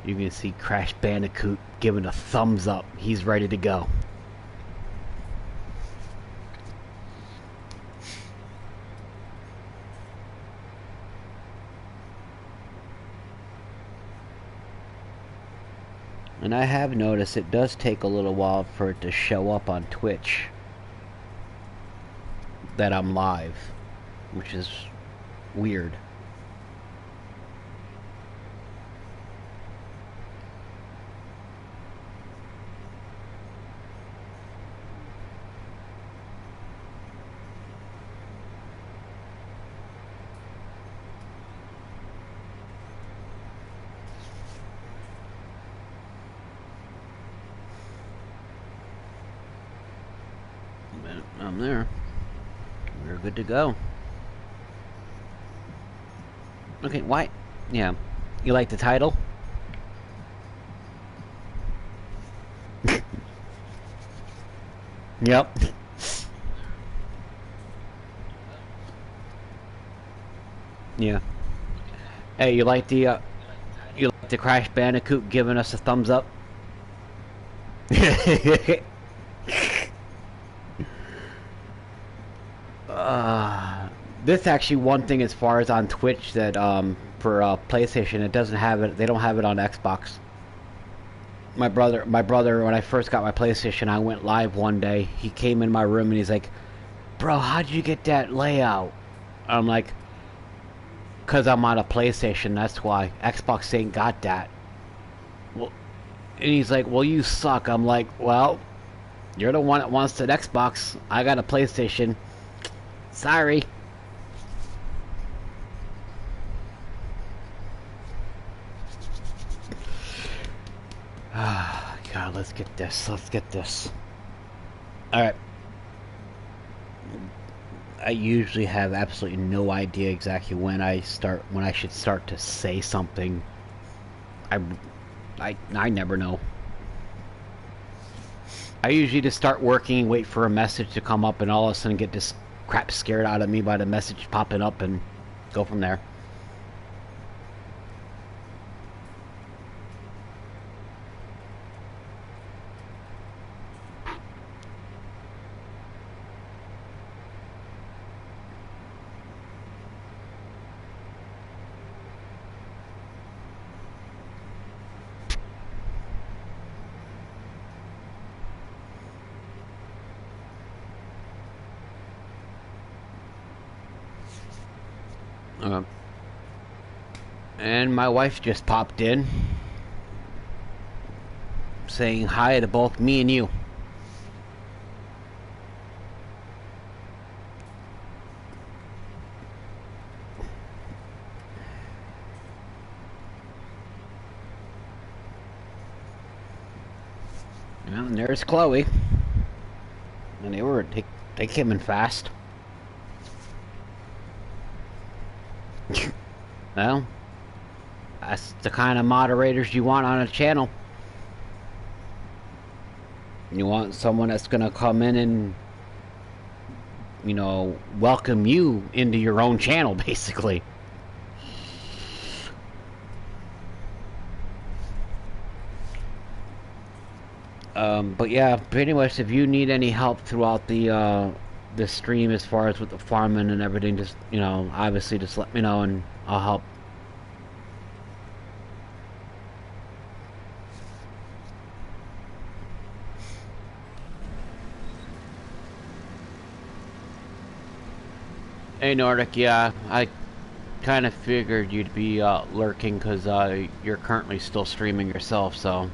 You can see Crash Bandicoot giving a thumbs up. He's ready to go. And I have noticed it does take a little while for it to show up on Twitch that I'm live, which is weird. I'm there. We're good to go. Okay, why? Yeah. You like the title? Yep. Yeah. Hey, you like the Crash Bandicoot giving us a thumbs up? This actually one thing as far as on Twitch that for PlayStation it doesn't have it. They don't have it on Xbox. My brother, when I first got my PlayStation, I went live one day. He came in my room and he's like, "Bro, how'd you get that layout?" I'm like, "Cause I'm on a PlayStation. That's why. Xbox ain't got that." Well, and he's like, "Well, you suck." I'm like, "Well, you're the one that wants an Xbox. I got a PlayStation. Sorry." God, let's get this. Let's get this. Alright. I usually have absolutely no idea exactly when I should start to say something. I never know. I usually just start working, wait for a message to come up, and all of a sudden get this crap scared out of me by the message popping up and go from there. And my wife just popped in saying hi to both me and you. Well, and there's Chloe. And they came in fast. Well, that's the kind of moderators you want on a channel. You want someone that's gonna come in and, you know, welcome you into your own channel, basically. But yeah, pretty much if you need any help throughout the stream as far as with the farming and everything, just, you know, obviously just let me know and I'll help. Hey Nordic, yeah, I kind of figured you'd be lurking because you're currently still streaming yourself, so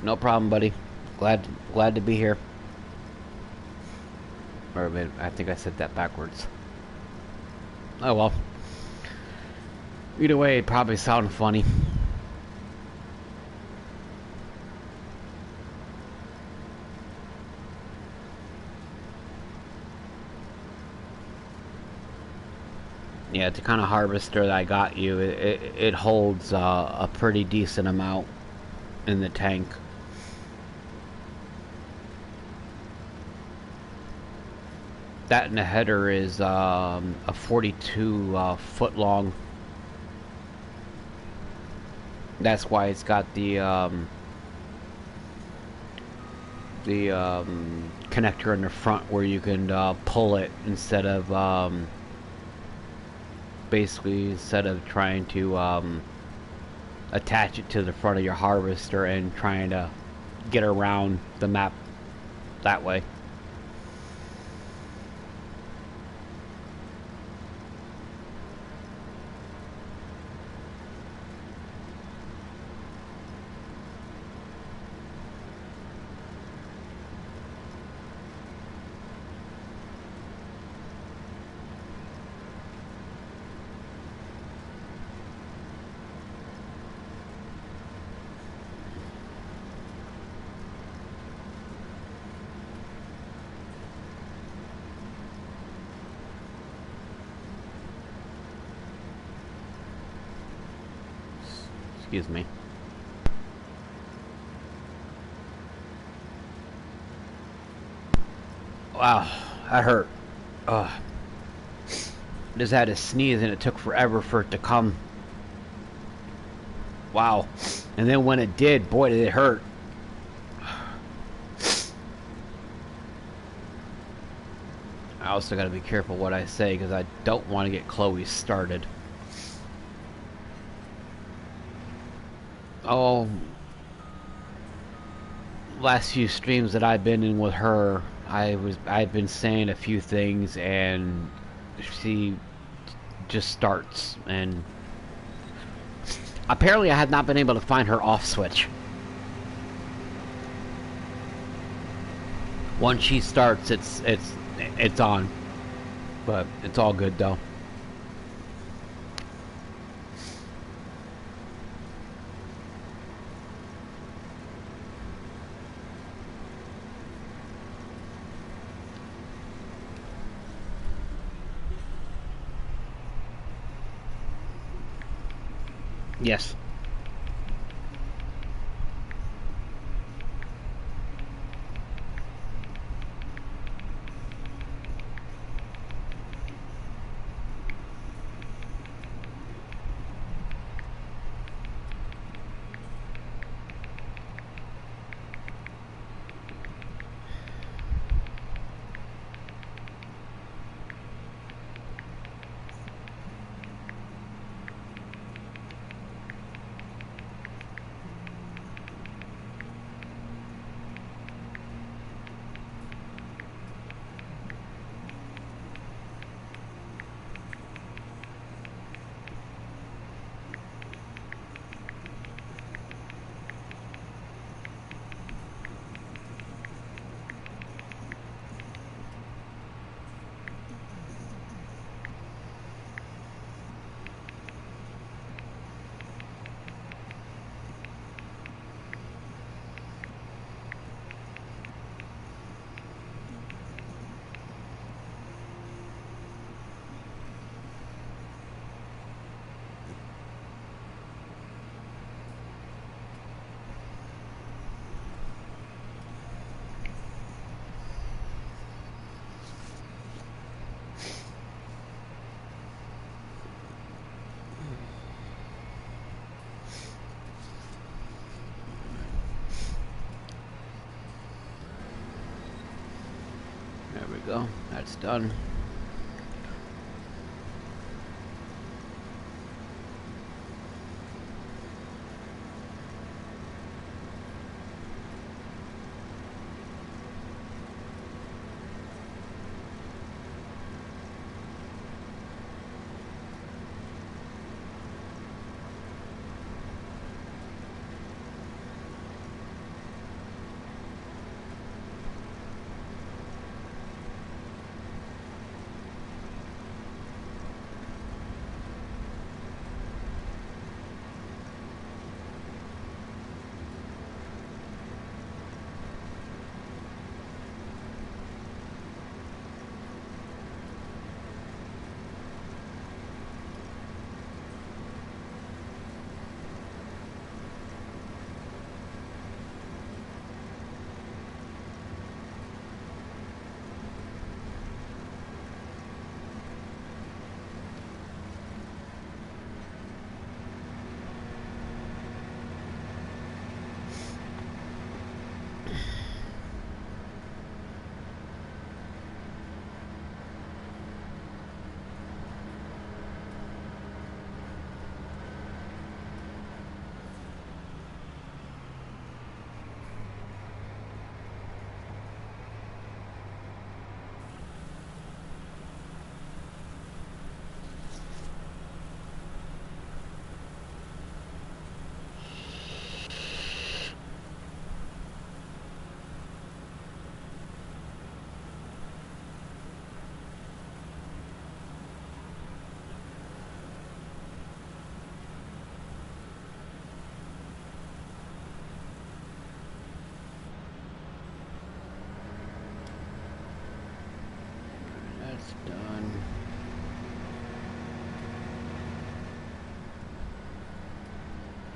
no problem, buddy. Glad to be here. Or I think I said that backwards. Oh well. Either way, it probably sounded funny. Yeah, the kind of harvester that I got you, it holds a pretty decent amount in the tank. That and the header is a 42 foot long. That's why it's got the connector in the front where you can pull it instead of basically instead of trying to attach it to the front of your harvester and trying to get around the map that way. Excuse me. Wow, that hurt. Ugh. Just had to sneeze and it took forever for it to come. Wow. And then when it did, boy, did it hurt. I also gotta be careful what I say because I don't want to get Chloe started. Oh, last few streams that I've been in with her, I've been saying a few things and she just starts, and apparently I have not been able to find her off switch. Once she starts, it's on, but it's all good though. Yes. There we go. That's done.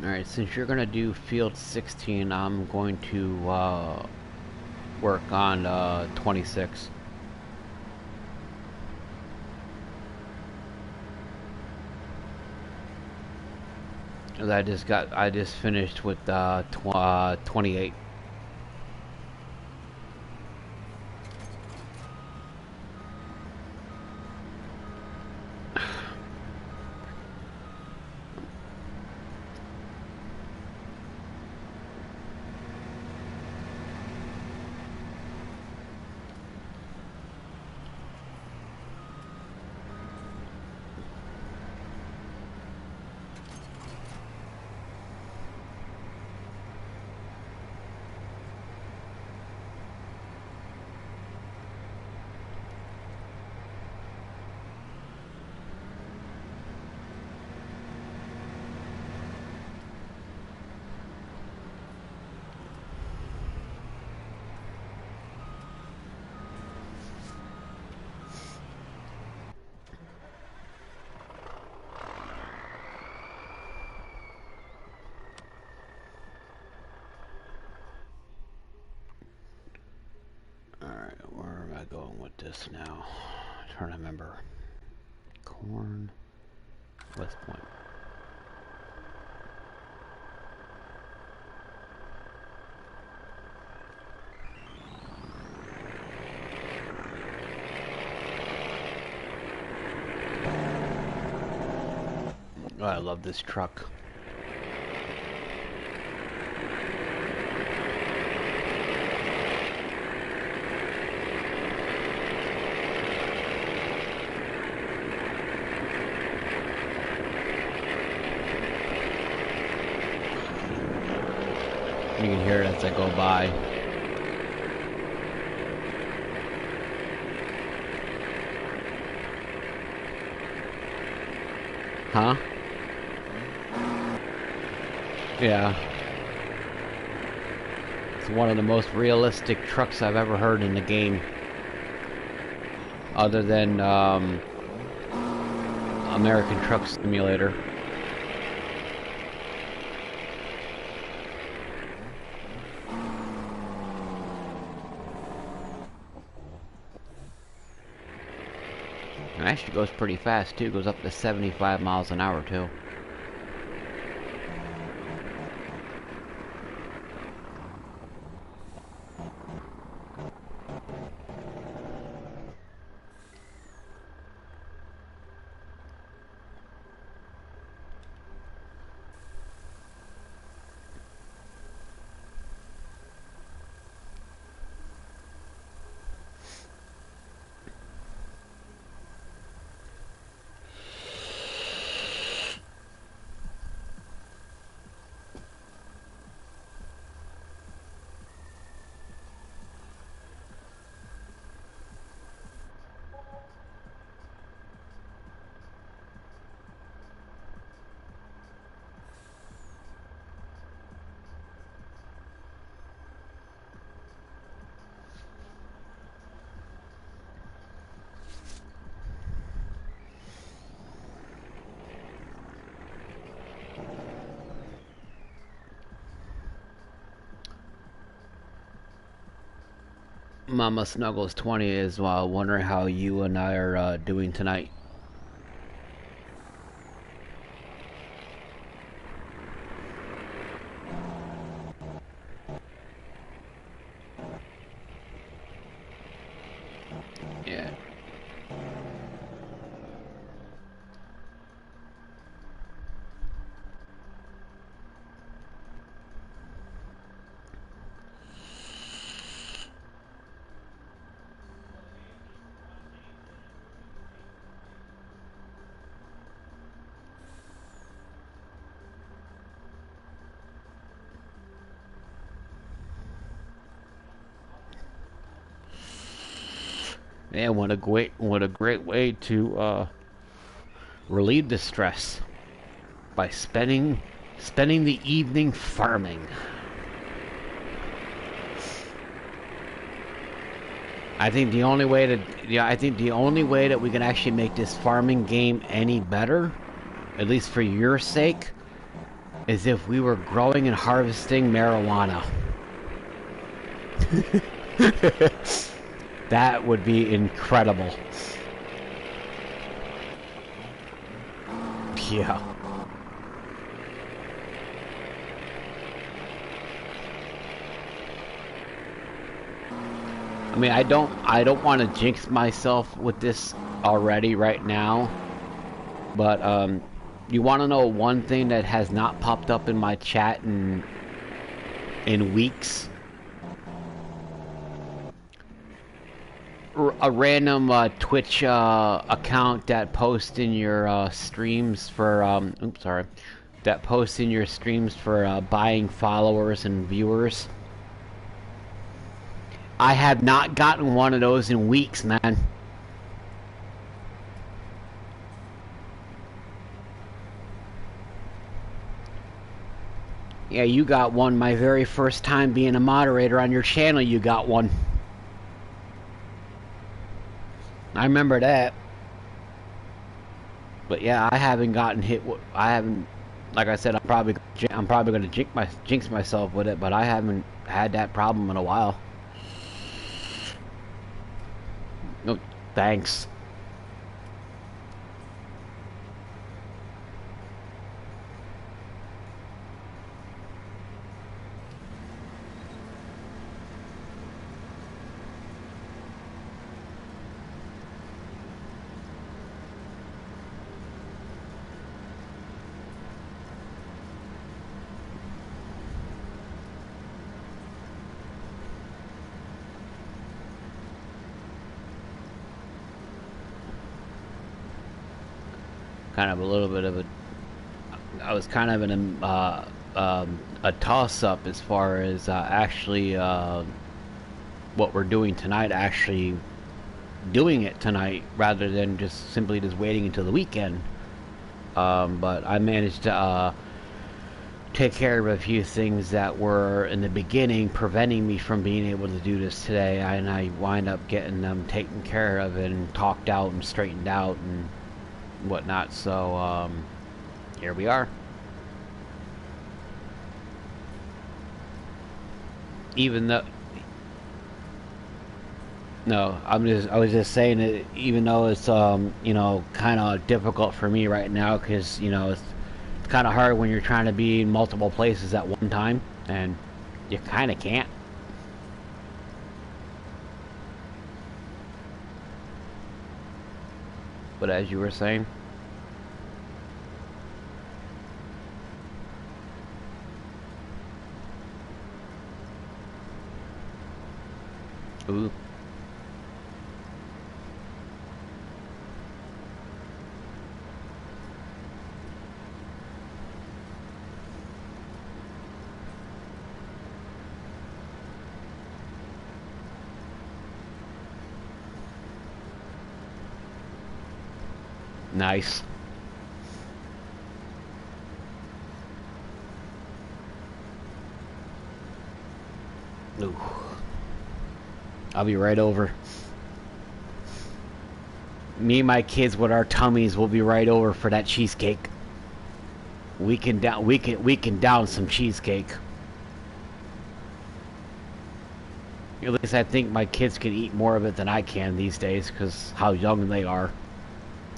Alright, since you're gonna do field 16, I'm going to work on 26. Cause I just finished with 28. Where am I going with this now? I'm trying to remember. Corn, West Point. Oh, I love this truck. You can hear it as I go by. Huh? Yeah. It's one of the most realistic trucks I've ever heard in the game. Other than American Truck Simulator. It actually goes pretty fast too, goes up to 75 miles an hour too. Mama Snuggles 20 is wondering how you and I are doing tonight. Yeah. And what a great way to relieve the stress by spending the evening farming. I think the only way that we can actually make this farming game any better, at least for your sake, as if we were growing and harvesting marijuana. That would be incredible. Yeah. I mean, I don't want to jinx myself with this already right now, but you want to know one thing that has not popped up in my chat in weeks? A random Twitch account that posts in your streams for oops, sorry, that posts in your streams for buying followers and viewers. I have not gotten one of those in weeks, man. Yeah, you got one my very first time being a moderator on your channel. You got one. I remember that. But yeah, I haven't gotten hit. I haven't, like I said, I'm probably going to jinx myself with it, but I haven't had that problem in a while. No, thanks. Kind of a little bit of a, I was kind of in a toss-up as far as actually what we're doing tonight, actually doing it tonight rather than just simply just waiting until the weekend. But I managed to take care of a few things that were in the beginning preventing me from being able to do this today, and I wind up getting them taken care of and talked out and straightened out and whatnot. So here we are. Even though, no, I was just saying that even though it's you know, kind of difficult for me right now, because you know it's kind of hard when you're trying to be in multiple places at one time, and you kind of can't. But as you were saying, ooh. Nice. Ooh. I'll be right over. Me and my kids with our tummies will be right over for that cheesecake. We can down some cheesecake. At least I think my kids can eat more of it than I can these days, because how young they are.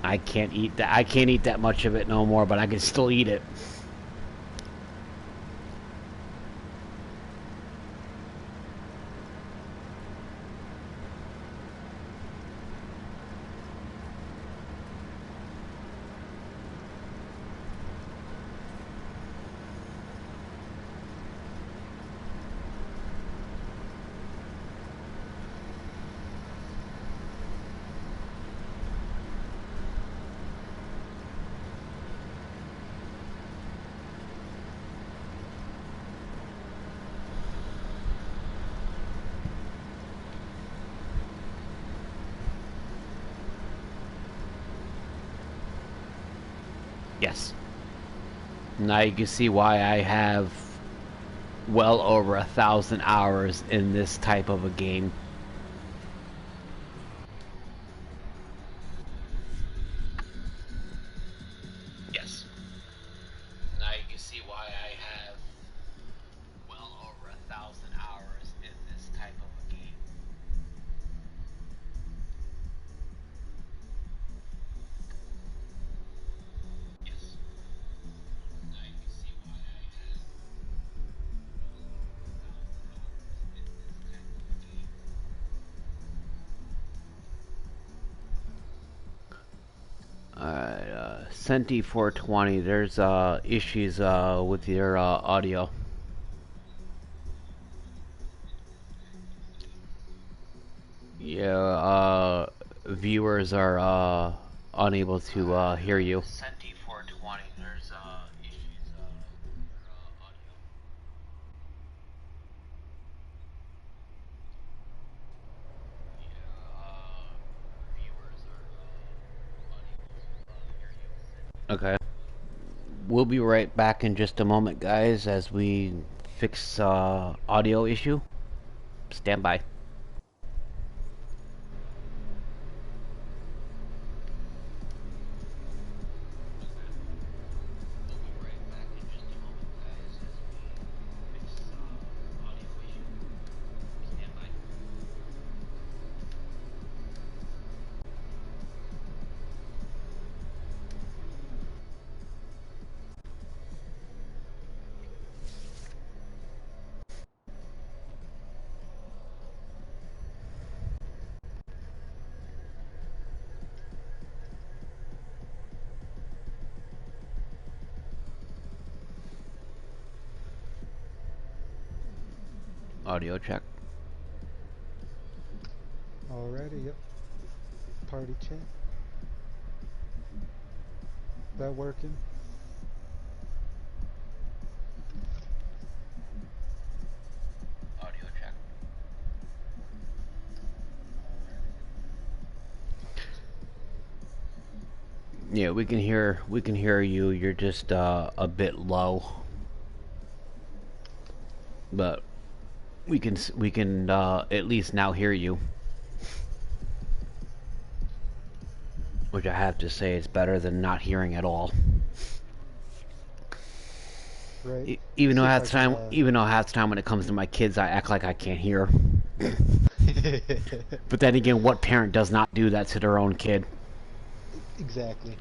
I can't eat that much of it no more, but I can still eat it. Yes. Now you can see why I have well over 1,000 hours in this type of a game. Yes. Now you can see why I Senti 420, there's issues with your audio. Yeah, viewers are unable to hear you. Senti 420, there's issues with your audio. Viewers are unable to hear you. Okay. We'll be right back in just a moment, guys, as we fix audio issue. Stand by. Audio check. Alrighty, yep. Party chat. That working? Audio check. Yeah, we can hear you. You're just a bit low. But we can at least now hear you. Which I have to say is better than not hearing at all. Right. Even though half the time when it comes to my kids, I act like I can't hear. But then again, what parent does not do that to their own kid? Exactly.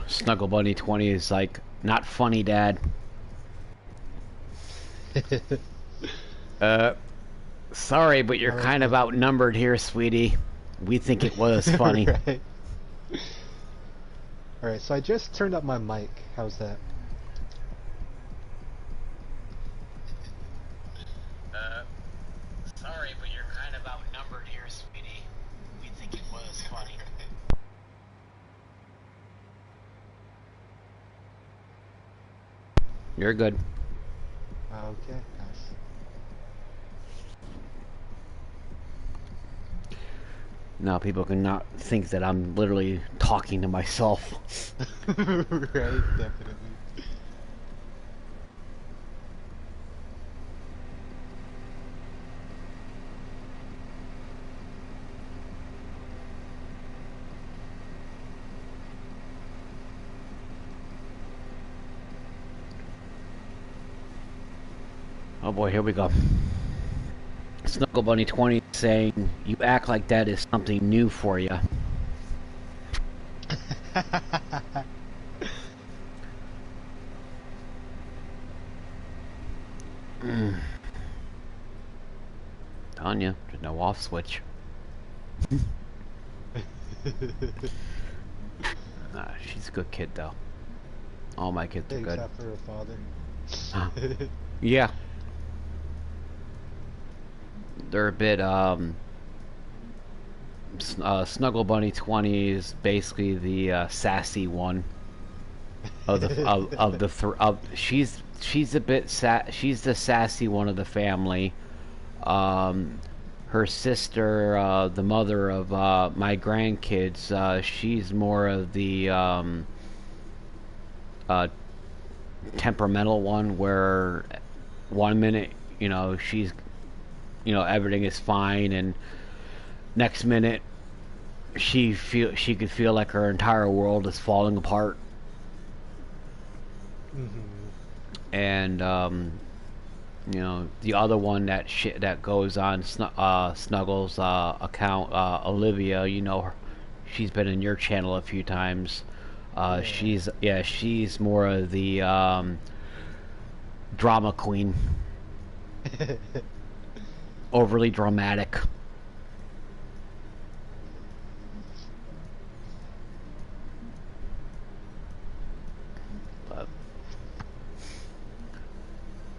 Snuggle Bunny 20 is like, not funny, Dad. Sorry, but you're kind of outnumbered here, sweetie. We think it was funny. Right. Alright, so I just turned up my mic. How's that? Sorry, but you're kind of outnumbered here, sweetie. We think it was funny. You're good. Okay, nice. Now people cannot think that I'm literally talking to myself. Right, definitely. Oh boy, here we go. Snuggle Bunny 20 saying, you act like that is something new for you. Tanya, there's no off switch. She's a good kid though. All my kids are good. Except for her father. Yeah. They're a bit Snuggle Bunny 20 is basically the sassy one of the she's a bit she's the sassy one of the family. Her sister, the mother of my grandkids, she's more of the temperamental one, where one minute, you know, she's, you know, everything is fine, and next minute she could feel like her entire world is falling apart. And you know, the other one that goes on Snuggles' account, Olivia, you know, she's been in your channel a few times. Yeah. She's more of the drama queen, overly dramatic. But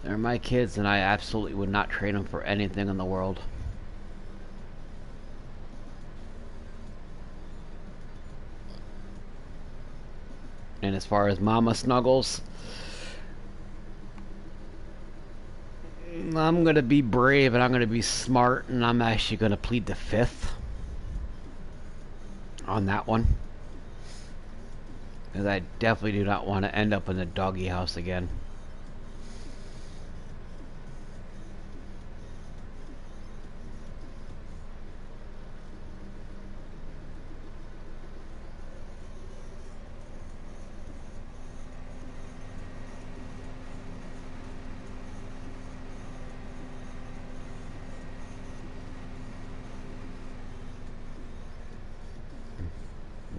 they're my kids, and I absolutely would not trade them for anything in the world. And as far as Mama Snuggles, I'm gonna be brave and I'm gonna be smart, and I'm actually gonna plead the fifth on that one, because I definitely do not want to end up in the doggy house again.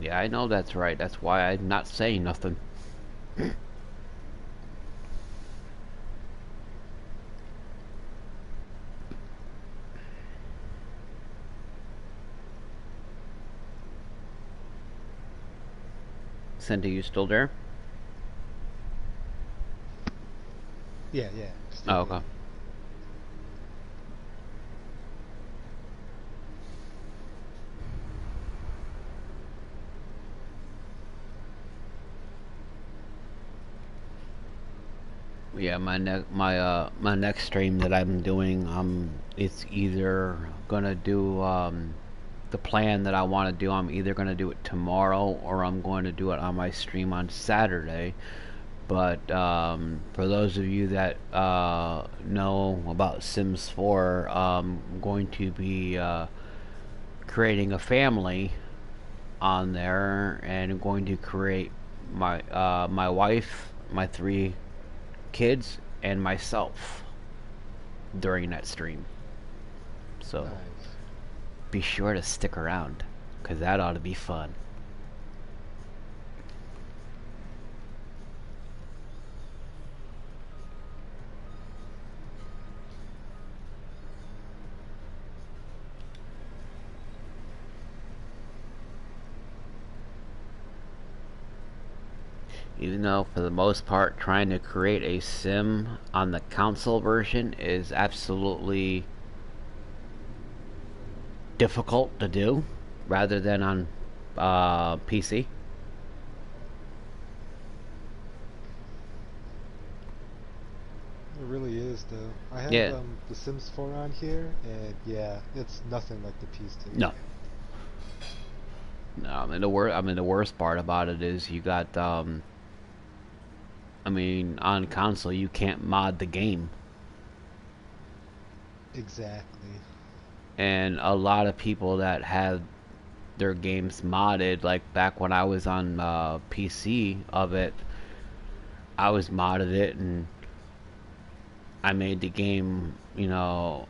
Yeah, I know that's right. That's why I'm not saying nothing. Cindy, you still there? Yeah, yeah. Still Oh, here. okay. Yeah, my next stream that I'm doing, it's either gonna do the plan that I want to do. I'm either gonna do it tomorrow or I'm going to do it on my stream on Saturday. But for those of you that know about Sims 4, I'm going to be creating a family on there, and I'm going to create my wife, my three kids, and myself during that stream. So Nice. be sure to stick around, because that ought to be fun. Even though, for the most part, trying to create a sim on the console version is absolutely difficult to do rather than on PC. It really is, though. I have Yeah, The Sims 4 on here, and yeah, it's nothing like the PC. no, no. I mean, the worst part about it is you got. I mean, on console you can't mod the game, Exactly. and a lot of people that have their games modded, like back when I was on PC of it, I was modded it, and I made the game, a,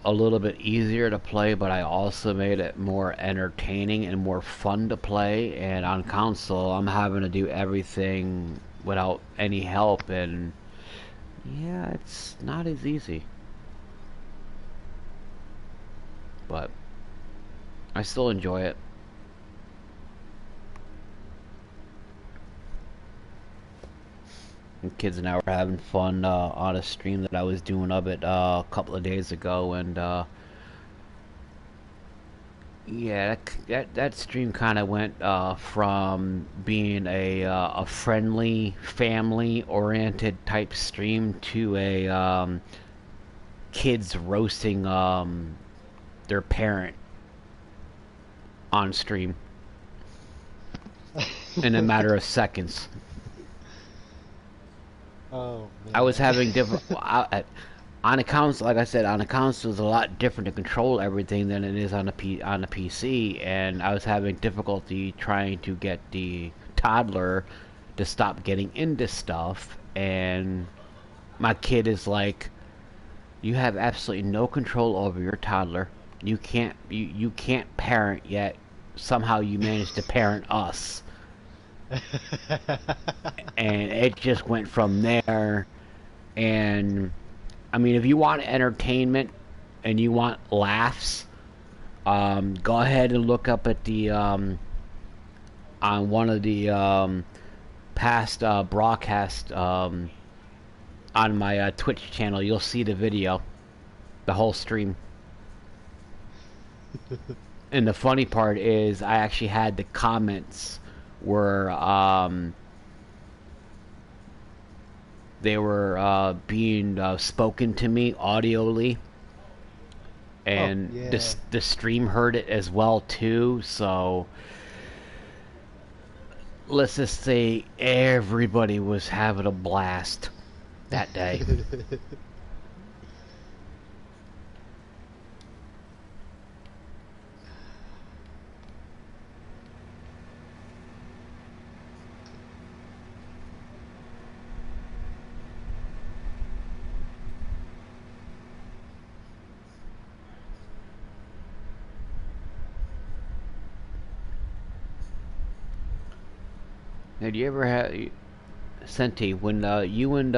a little bit easier to play, but I also made it more entertaining and more fun to play. And on console, I'm having to do everything without any help, and yeah, it's not as easy. But I still enjoy it. And kids and I were having fun on a stream that I was doing of it a couple of days ago, and yeah, that stream kind of went from being a friendly, family-oriented type stream to a kids roasting their parent on stream in a matter of seconds. Oh I was man. having different on a console. Like I said, on a console is a lot different to control everything than it is on on a PC, and I was having difficulty trying to get the toddler to stop getting into stuff. And my kid is like, "You have absolutely no control over your toddler. You can't parent yet. somehow you managed to parent us, and it just went from there. And I mean, if you want entertainment and you want laughs, go ahead and look up at the on one of the past broadcasts on my Twitch channel. You'll see the video, the whole stream. And the funny part is, I actually had the comments where they were being spoken to me audioly, and Oh, yeah. the stream heard it as well too. So let's just say everybody was having a blast that day. Have you ever had, Senti, when you and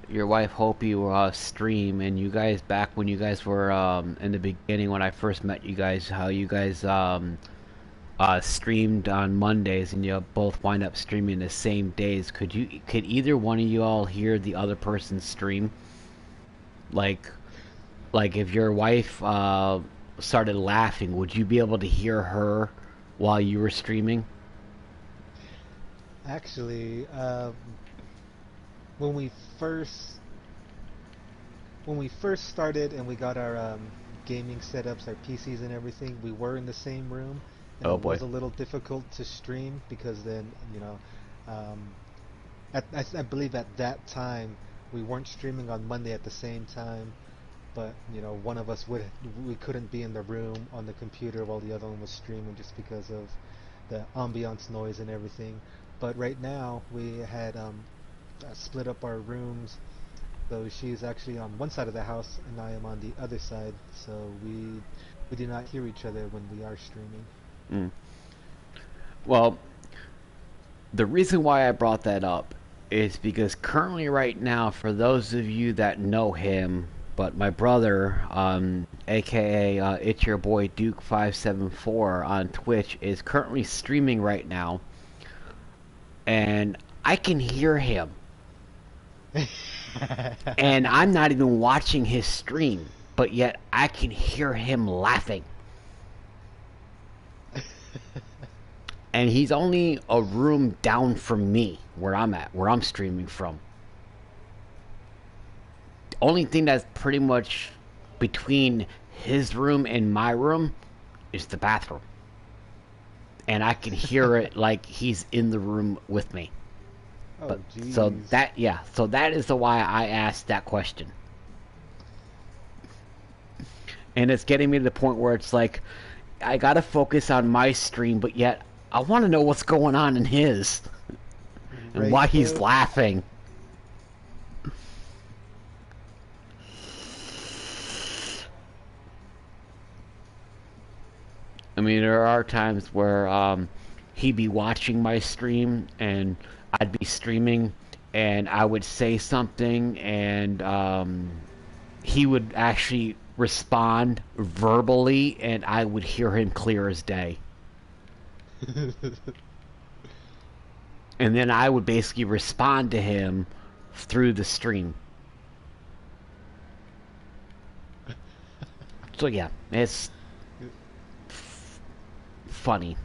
your wife Hopi were stream, and you guys, back when you guys were in the beginning, when I first met you guys, how you guys streamed on Mondays, and you both wind up streaming the same days? Could either one of you all hear the other person's stream? Like like if your wife started laughing, would you be able to hear her while you were streaming? Actually, when we first when we first started and we got our gaming setups, our PCs and everything, we were in the same room, and Oh it boy. was a little difficult to stream because then, um, I believe at that time we weren't streaming on Monday at the same time, but one of us we couldn't be in the room on the computer while the other one was streaming just because of the ambiance noise and everything. But right now we had split up our rooms, so she's actually on one side of the house and I am on the other side, so we do not hear each other when we are streaming. Mm. Well, the reason why I brought that up is because currently, right now, for those of you that know him, but my brother, aka it's your boy Duke574 on Twitch, is currently streaming right now, and I can hear him, and I'm not even watching his stream, but yet I can hear him laughing. And he's only a room down from me, where I'm at, where I'm streaming from. The only thing that's pretty much between his room and my room is the bathroom. And I can hear it like he's in the room with me. Oh, But so jeez. that, yeah, so that is the why I asked that question. And it's getting me to the point where it's like I gotta focus on my stream, but yet I want to know what's going on in his and Right, why he's though. laughing. I mean, there are times where he'd be watching my stream and I'd be streaming and I would say something and he would actually respond verbally and I would hear him clear as day. And then I would basically respond to him through the stream. So yeah, it's funny.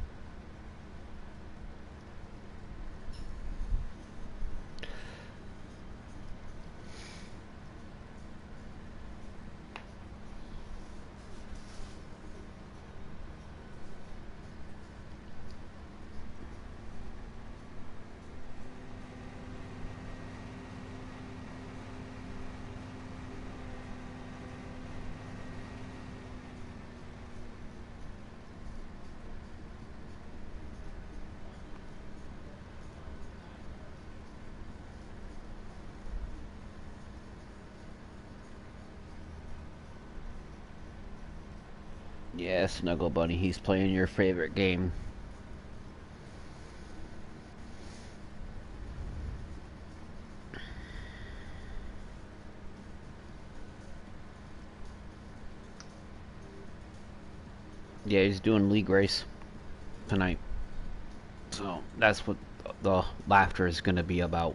Yeah, Snuggle Bunny, he's playing your favorite game. Yeah, he's doing league race tonight. So that's what the laughter is going to be about.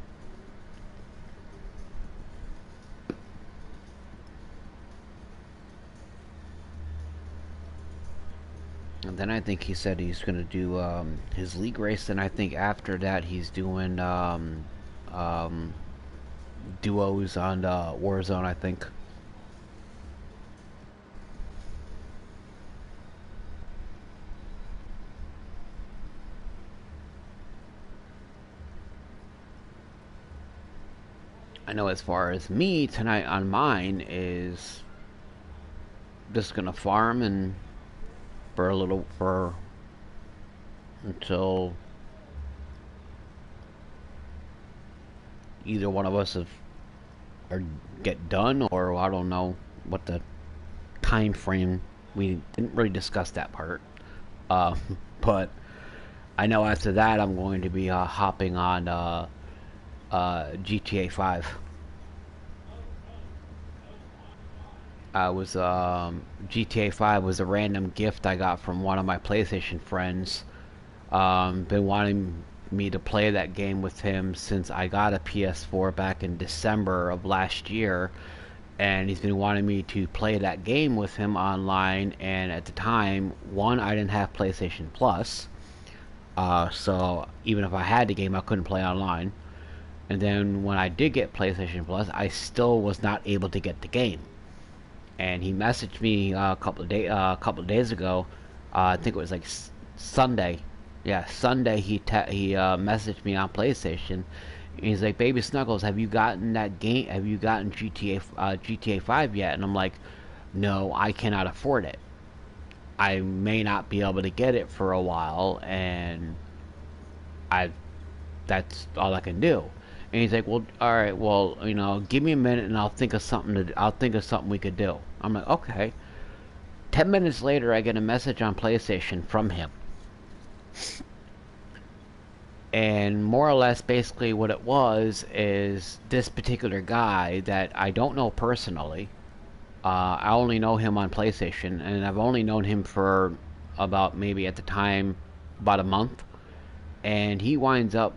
And then I think he said he's going to do his league race. And I think after that he's doing um, duos on Warzone, I think. I know as far as me tonight on mine is just going to farm and for a little for until either one of us have or get done, or I don't know what the time frame. We didn't really discuss that part, uh, but I know after that I'm going to be hopping on GTA 5. I was GTA 5 was a random gift I got from one of my PlayStation friends. Been wanting me to play that game with him since I got a PS4 back in December of last year, and he's been wanting me to play that game with him online. And at the time, one, I didn't have PlayStation Plus, so even if I had the game, I couldn't play online. And then when I did get PlayStation Plus, I still was not able to get the game. And he messaged me a couple of days ago. I think it was like Sunday. Yeah, Sunday he messaged me on PlayStation. And he's like, "Baby Snuggles, have you gotten that game? Have you gotten GTA 5 yet?" And I'm like, "No, I cannot afford it. I may not be able to get it for a while, and I that's all I can do." And he's like, "Well, all right, well, give me a minute, and I'll think of something we could do." I'm like, "Okay." 10 minutes later, I get a message on PlayStation from him, and more or less, basically, what it was is this particular guy that I don't know personally. I only know him on PlayStation, and I've only known him for about maybe at the time about a month, and he winds up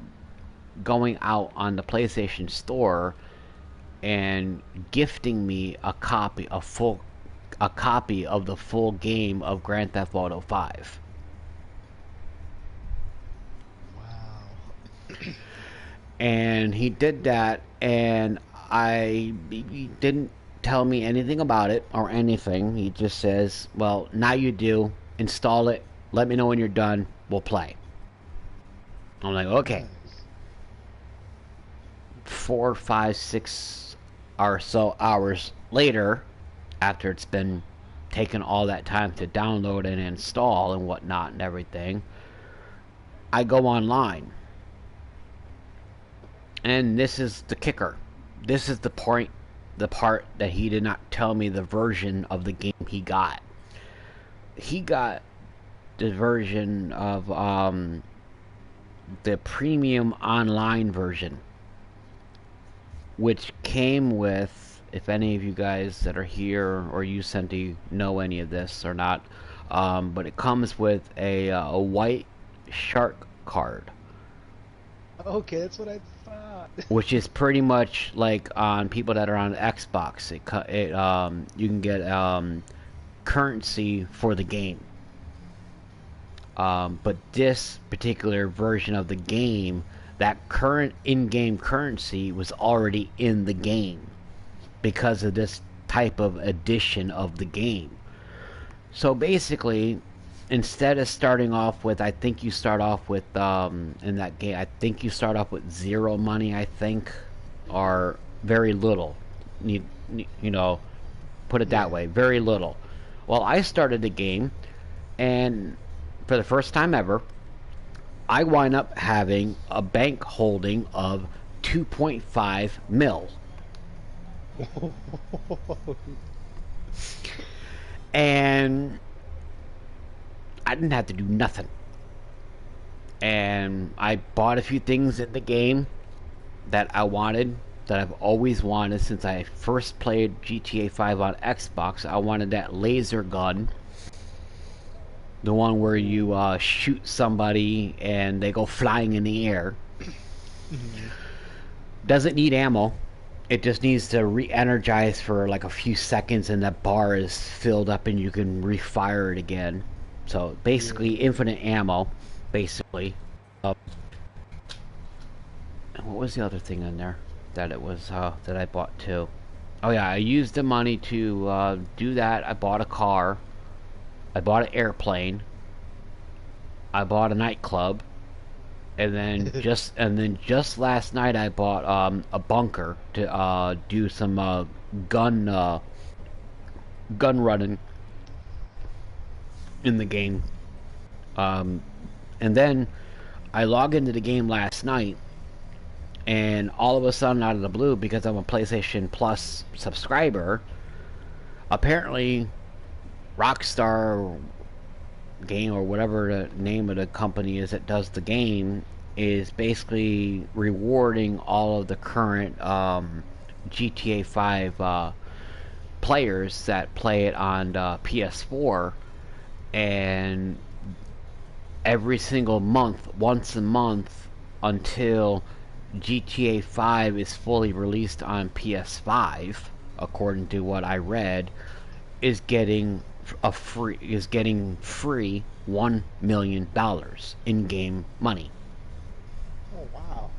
going out on the PlayStation Store and gifting me a copy of the full game of Grand Theft Auto 5. Wow. And he did that, and he didn't tell me anything about it or anything. He just says, "Well, now you do. Install it. Let me know when you're done. We'll play." I'm like, "Okay." Nice. 4, 5, 6 or so hours later, after it's been taken all that time to download and install and whatnot and everything, I go online. And this is the kicker. This is the part that he did not tell me the version of the game he got. He got the version of the premium online version, which came with, if any of you guys that are here or you Senti know any of this or not, but it comes with a white shark card, Okay, that's what I thought. which is pretty much like on people that are on Xbox. You can get currency for the game. But this particular version of the game, that current in-game currency was already in the game because of this type of edition of the game. So basically, instead of starting off with, I think you start off with in that game, I think you start off with zero money, I think, or very little. You know, put it that Yeah. way, very little. Well, I started the game, and for the first time ever, I wind up having a bank holding of 2.5 mil. And I didn't have to do nothing. And I bought a few things in the game that I wanted, that I've always wanted since I first played GTA 5 on Xbox. I wanted that laser gun. The one where you shoot somebody and they go flying in the air. Doesn't need ammo. It just needs to re-energize for like a few seconds and that bar is filled up and you can refire it again. So basically infinite ammo, basically. What was the other thing in there that it was that I bought too? Oh yeah, I used the money to do that. I bought a car. I bought an airplane. I bought a nightclub. And then just last night I bought a bunker to do some gun running in the game. And then I logged into the game last night, and all of a sudden, out of the blue, because I'm a PlayStation Plus subscriber, apparently Rockstar Game, or whatever the name of the company is that does the game, is basically rewarding all of the current GTA 5 players that play it on PS4, and every single month, once a month, until GTA 5 is fully released on PS5, according to what I read, is getting free $1 million in-game money. Oh wow.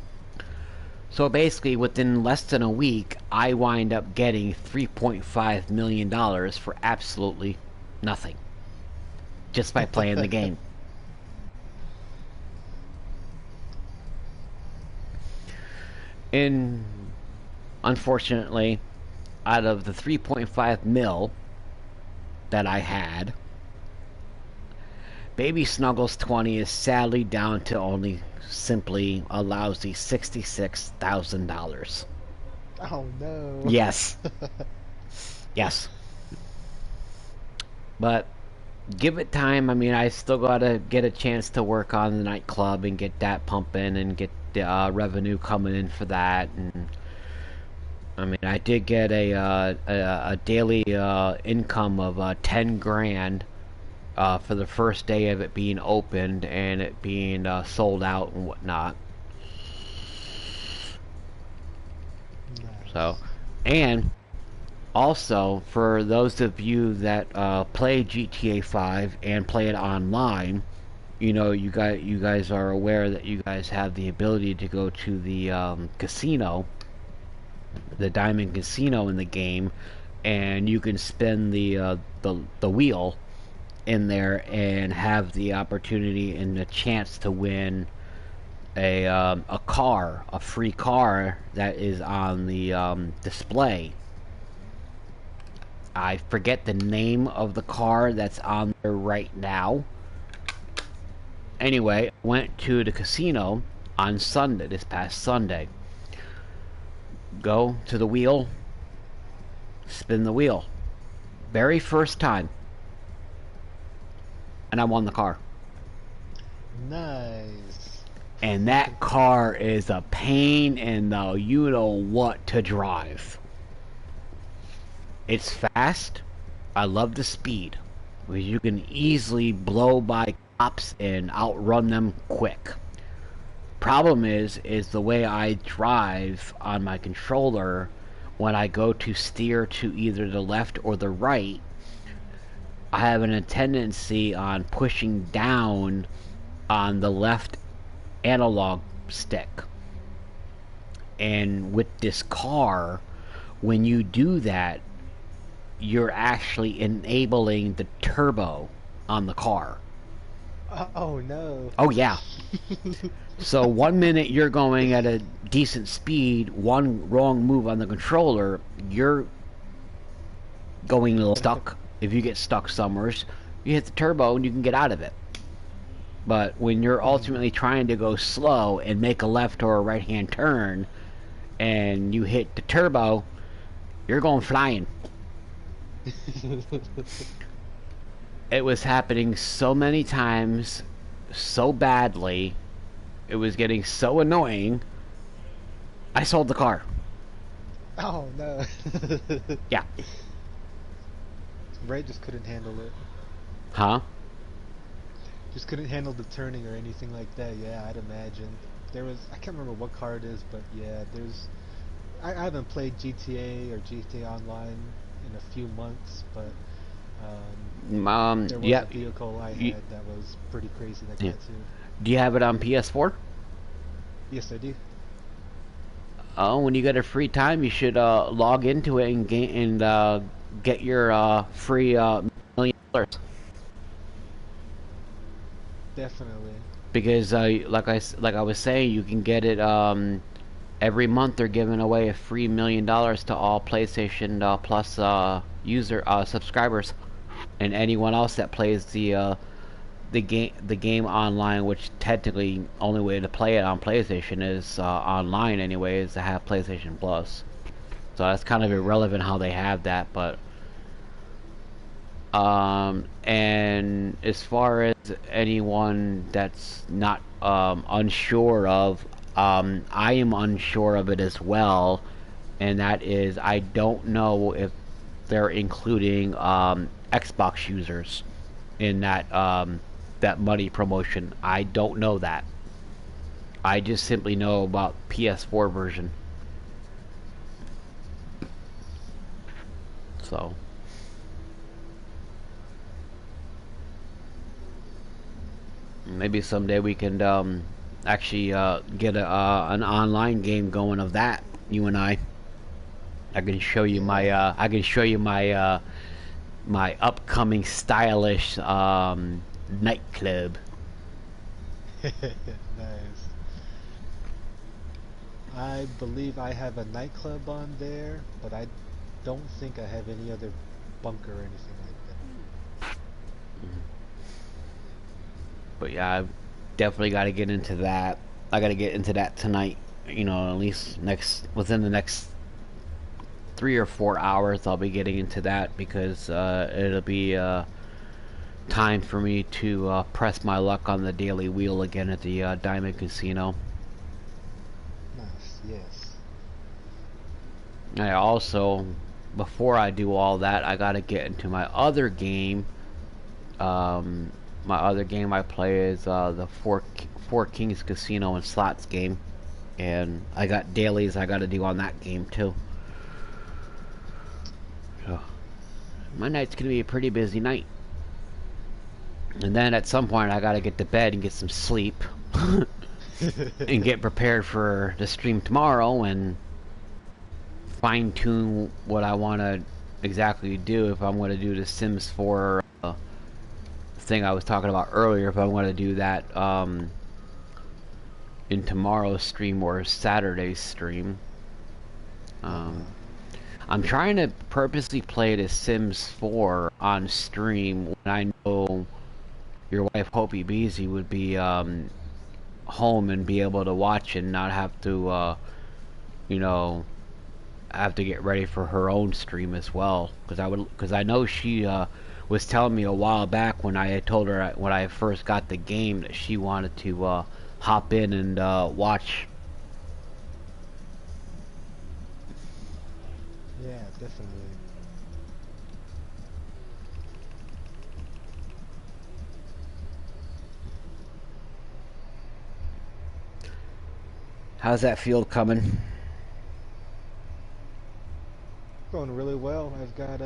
So basically, within less than a week, I wind up getting $3.5 million for absolutely nothing, just by playing the game. And unfortunately, out of the 3.5 mil that I had, Baby Snuggles 20 is sadly down to only simply a lousy $66,000. Oh no. Yes. Yes. But give it time. I mean, I still gotta get a chance to work on the nightclub and get that pumping and get the revenue coming in for that. And I mean, I did get a daily income of 10 grand for the first day of it being opened and it being sold out and whatnot. Nice. So, and also for those of you that play GTA 5 and play it online, you know, you guys are aware that you guys have the ability to go to the casino, the Diamond Casino in the game, and you can spin the wheel in there and have the opportunity and the chance to win a free car that is on the display. I forget the name of the car that's on there right now. Anyway, I went to the casino on Sunday, this past Sunday. Go to the wheel, spin the wheel. Very first time. And I won the car. Nice. And that car is a pain in the you-know-what to drive. It's fast. I love the speed, because you can easily blow by cops and outrun them quick. Problem is the way I drive on my controller when I go to steer to either the left or the right. I have a tendency on pushing down on the left analog stick. And with this car, when you do that, you're actually enabling the turbo on the car. Oh no. Oh yeah. So 1 minute you're going at a decent speed, one wrong move on the controller, you're going a little stuck. If you get stuck somewhere, you hit the turbo and you can get out of it. But when you're ultimately trying to go slow and make a left or a right hand turn and you hit the turbo, you're going flying. it was happening so many times, so badly. It was getting so annoying. I sold the car. Oh no. Yeah. Ray just couldn't handle it. Huh? Just couldn't handle the turning or anything like that. Yeah, I'd imagine. There was, I can't remember what car it is, but yeah, I haven't played GTA or GTA Online in a few months, but there was Yeah. a vehicle I You, had that was pretty crazy like yeah. that too. Do you have it on PS4? Yes, I do. Oh, when you get a free time, you should log into it and get your free $1 million. Definitely. Because like I was saying, you can get it every month. They're giving away a free $1 million to all PlayStation Plus user subscribers, and anyone else that plays the game online. Which technically, only way to play it on PlayStation is online anyway, is to have PlayStation Plus. So that's kind of Yeah. irrelevant how they have that, but and as far as anyone that's not unsure of, I am unsure of it as well, and that is I don't know if they're including Xbox users in that money promotion. I don't know that. I just simply know about PS4 version. So maybe someday we can actually get an online game going of that. You and I. I can show you my. Yeah. My upcoming stylish nightclub. Nice. I believe I have a nightclub on there, but I don't think I have any other bunker or anything like that. But yeah, I've definitely got to get into that. I got to get into that tonight. At least within the next 3 or 4 hours, I'll be getting into that because it'll be time for me to press my luck on the daily wheel again at the Diamond Casino. Nice, yes. I also, before I do all that, I got to get into my other game. My other game I play is the Four Kings Casino and Slots game, and I got dailies I got to do on that game too. So my night's gonna be a pretty busy night, and then at some point I got to get to bed and get some sleep, and get prepared for the stream tomorrow and fine tune what I want to exactly do. If I'm going to do the Sims 4 thing I was talking about earlier, if I'm going to do that in tomorrow's stream or Saturday's stream. Um, I'm trying to purposely play the Sims 4 on stream when I know your wife Hopi Beezy would be home and be able to watch and not have to, you know, have to get ready for her own stream as well. Because I know she was telling me a while back when I had told her when I first got the game that she wanted to hop in and watch. Yeah, definitely. How's that field coming? Going really well. I've got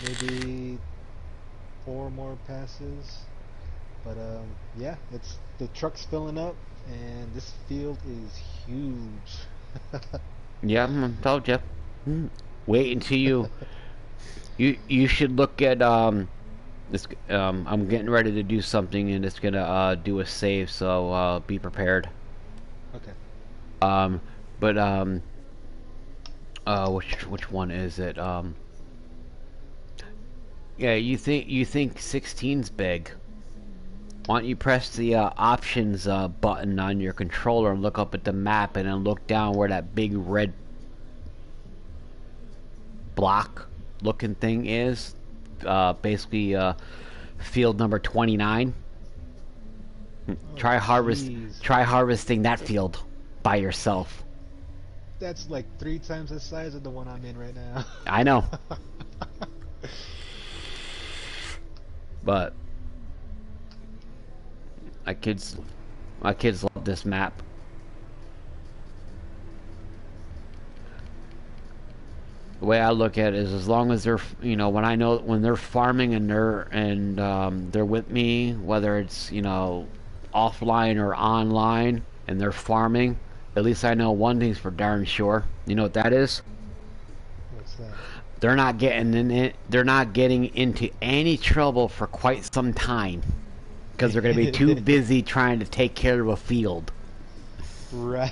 maybe four more passes, but yeah, it's the truck's filling up, and this field is huge. Yeah, I told you. Wait until you should look at this. I'm getting ready to do something, and it's gonna do a save, so be prepared. Okay. Um, but which one is it? Yeah, you think 16's big? Why don't you press the options button on your controller and look up at the map and then look down where that big red block looking thing is? basically field number 29. Oh, jeez. Try harvesting that field by yourself. That's like 3 times the size of the one I'm in right now. I know, but my kids, my kids love this map. The way I look at it is, as long as they're, when I know when they're farming and they're with me, whether it's offline or online, and they're farming, at least I know one thing's for darn sure. You know what that is? What's that? They're not getting in it. They're not getting into any trouble for quite some time because they're going to be too busy trying to take care of a field. Right.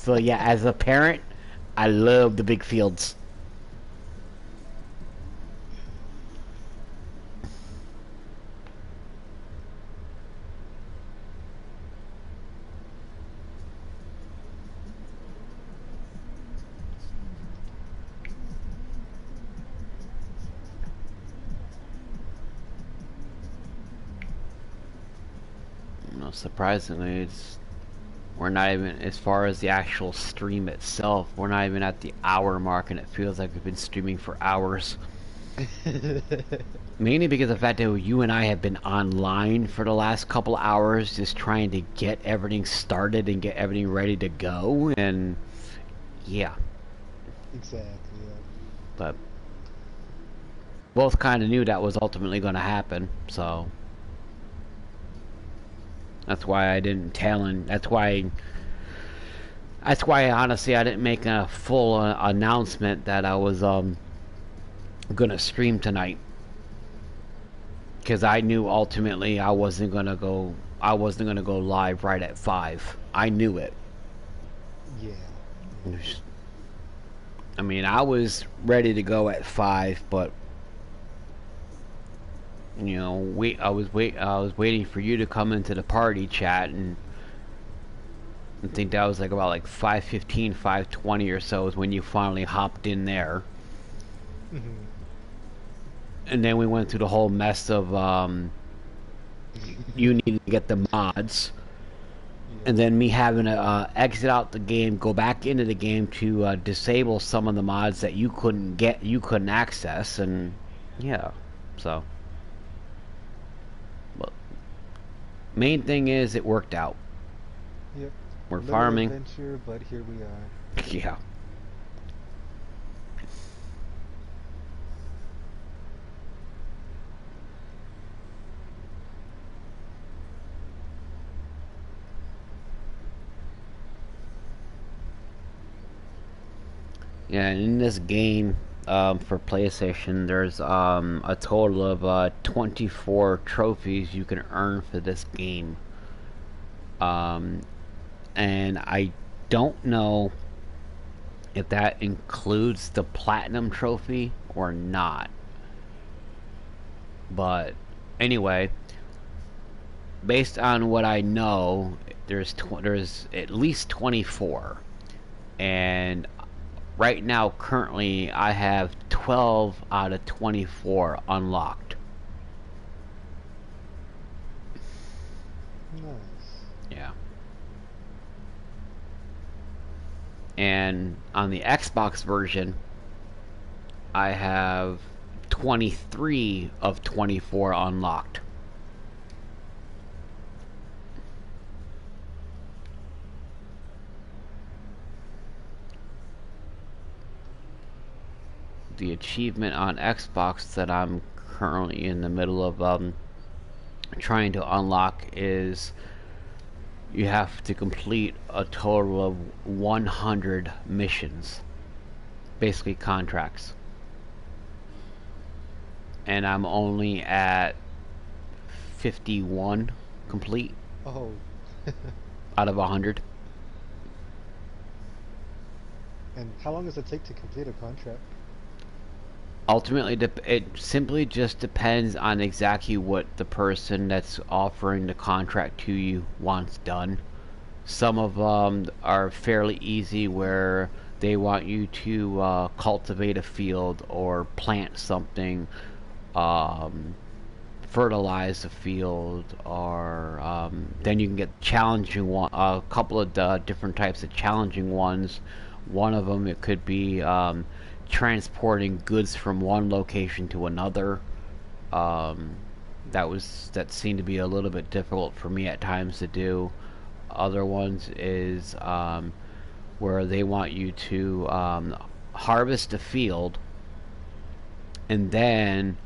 So yeah, as a parent, I love the big fields. Surprisingly, we're not even, as far as the actual stream itself, we're not even at the hour mark, and it feels like we've been streaming for hours. Mainly because of the fact that you and I have been online for the last couple hours, just trying to get everything started and get everything ready to go, and yeah. Exactly. Yeah. But both kind of knew that was ultimately going to happen, so that's why I didn't tell, and that's why honestly I didn't make a full announcement that I was gonna stream tonight, because I knew ultimately I wasn't gonna go live right at 5. I knew it. Yeah. I mean, I was ready to go at 5, but I was waiting for you to come into the party chat, and I think that was about 5:15, 5:20 or so is when you finally hopped in there. Mm-hmm. And then we went through the whole mess of you needing to get the mods, and then me having to exit out the game, go back into the game to disable some of the mods that you couldn't access, and yeah, so. But main thing is it worked out. Yep. We're Little farming. adventure, but here we are. Yeah. Yeah, in this game, for PlayStation, there's a total of 24 trophies you can earn for this game. And I don't know if that includes the platinum trophy or not. But anyway, based on what I know, there's at least 24, and right now, currently, I have 12 out of 24 unlocked. Nice. Yeah. And on the Xbox version, I have 23 of 24 unlocked. The achievement on Xbox that I'm currently in the middle of trying to unlock is you have to complete a total of 100 missions, basically contracts, and I'm only at 51 complete. Oh. Out of 100. And how long does it take to complete a contract? Ultimately, it simply just depends on exactly what the person that's offering the contract to you wants done. Some of them are fairly easy, where they want you to cultivate a field or plant something, um, fertilize the field, or then you can get challenging one. A couple of different types of challenging ones. One of them, it could be transporting goods from one location to another. Um, that seemed to be a little bit difficult for me at times to do. Other ones is where they want you to harvest a field and then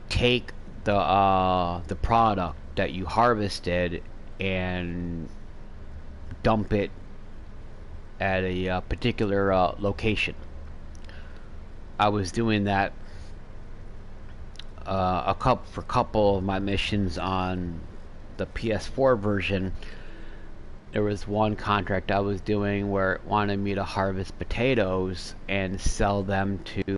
take the product that you harvested and dump it at a particular location. I was doing that for a couple of my missions on the PS4 version. There was one contract I was doing where it wanted me to harvest potatoes and sell them to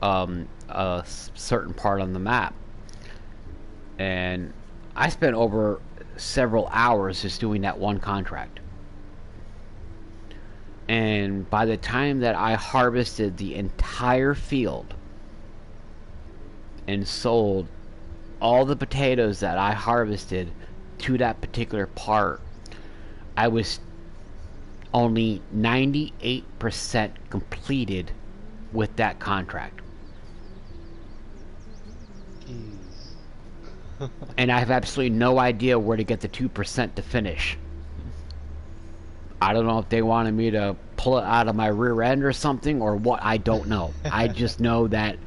a certain part on the map. And I spent over several hours just doing that one contract. And by the time that I harvested the entire field and sold all the potatoes that I harvested to that particular part, I was only 98% completed with that contract. Jeez. And I have absolutely no idea where to get the 2% to finish. I don't know if they wanted me to pull it out of my rear end or something or what, I don't know. I just know that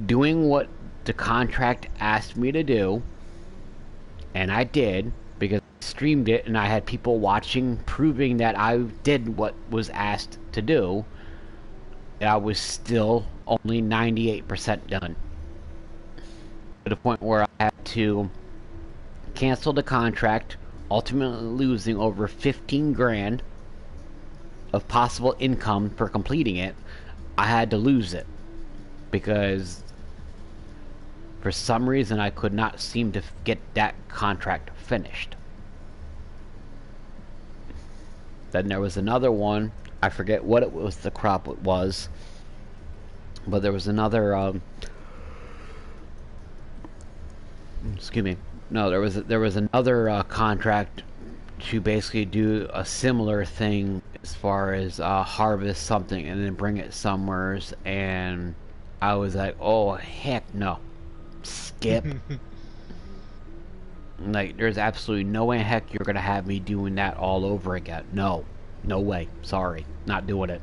doing what the contract asked me to do, and I did, because I streamed it and I had people watching proving that I did what was asked to do, I was still only 98% done. To the point where I had to cancel the contract, ultimately losing over 15 grand of possible income for completing it. I had to lose it because for some reason I could not seem to get that contract finished. Then there was another one, I forget what it was, the crop it was, but there was another excuse me, no, there was another contract to basically do a similar thing as far as harvest something and then bring it somewheres, and I was like, oh heck no, skip. Like, there's absolutely no way in heck you're gonna have me doing that all over again. No, no way, sorry, not doing it.